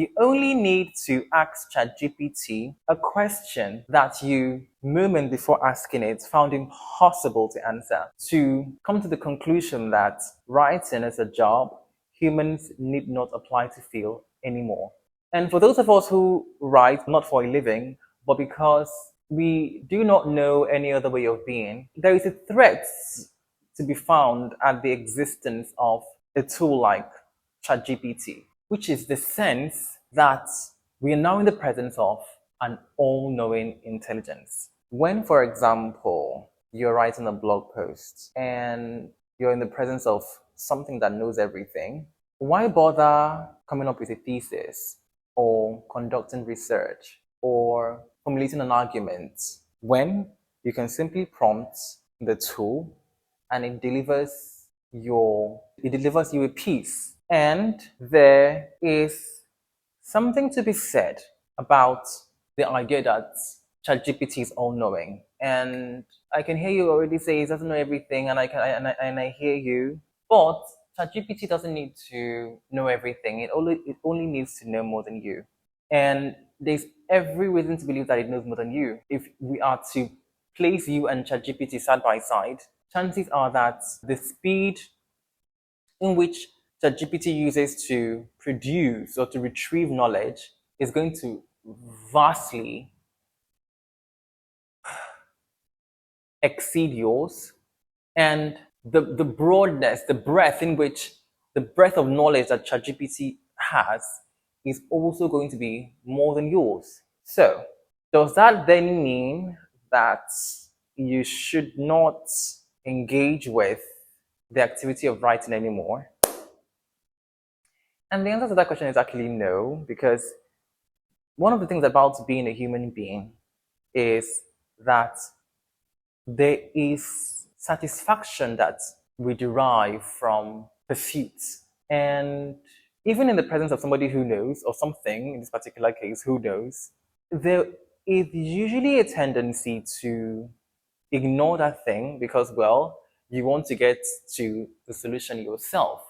You only need to ask ChatGPT a question that you, moment before asking it, found impossible to answer, to come to the conclusion that writing is a job humans need not apply to feel anymore. And for those of us who write not for a living, but because we do not know any other way of being, there is a threat to be found at the existence of a tool like ChatGPT, which is the sense that we are now in the presence of an all knowing intelligence. When, for example, you're writing a blog post and you're in the presence of something that knows everything, why bother coming up with a thesis or conducting research or formulating an argument when you can simply prompt the tool and it delivers you a piece? And there is something to be said about the idea that ChatGPT is all knowing. And I can hear you already say it doesn't know everything, and I hear you. But ChatGPT doesn't need to know everything. It only needs to know more than you. And there's every reason to believe that it knows more than you. If we are to place you and ChatGPT side by side, chances are that the speed in which ChatGPT uses to produce or to retrieve knowledge is going to vastly exceed yours. And the broadness, the breadth of knowledge that ChatGPT has is also going to be more than yours. So, does that then mean that you should not engage with the activity of writing anymore? And the answer to that question is actually no, because one of the things about being a human being is that there is satisfaction that we derive from pursuits. And even in the presence of somebody who knows, or something, in this particular case, who knows, there is usually a tendency to ignore that thing because, well, you want to get to the solution yourself.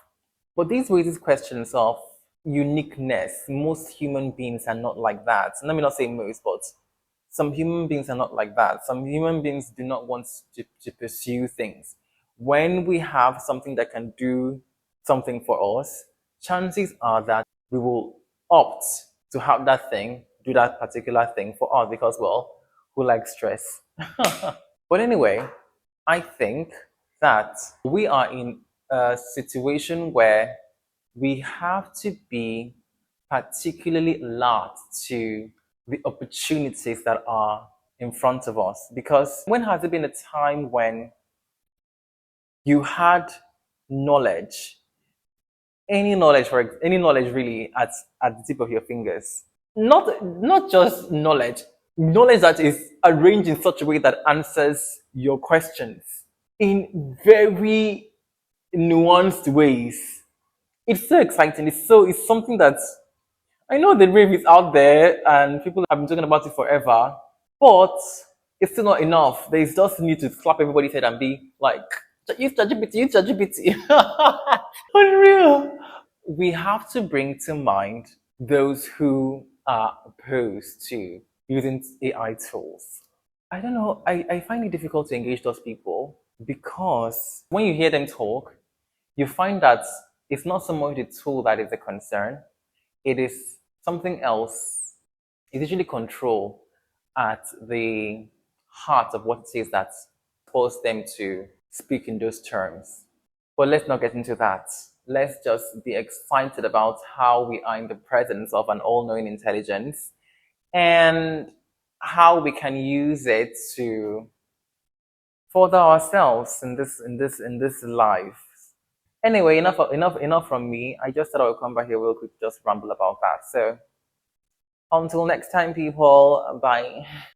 But these raises questions of uniqueness. Most human beings are not like that. Let me not say most, but some human beings are not like that. Some human beings do not want to pursue things. When we have something that can do something for us, chances are that we will opt to have that thing do that particular thing for us because, well, who likes stress? But anyway, I think that we are in a situation where we have to be particularly alert to the opportunities that are in front of us. Because when has there been a time when you had knowledge, any knowledge really at the tip of your fingers? Not just knowledge that is arranged in such a way that answers your questions in very nuanced ways. It's so exciting. It's something that I know the rave is out there and people have been talking about it forever, but it's still not enough. There's just need to slap everybody's head and be like, use ChatGPT, use ChatGPT. Unreal. We have to bring to mind those who are opposed to using AI tools. I don't know. I find it difficult to engage those people because when you hear them talk, you find that it's not so much the tool that is a concern, it is something else. It's usually control at the heart of what it is that forced them to speak in those terms. But let's not get into that. Let's just be excited about how we are in the presence of an all-knowing intelligence and how we can use it to further ourselves in this life. Anyway, enough from me. I just thought I would come back here real quick, just ramble about that. So until next time, people. Bye.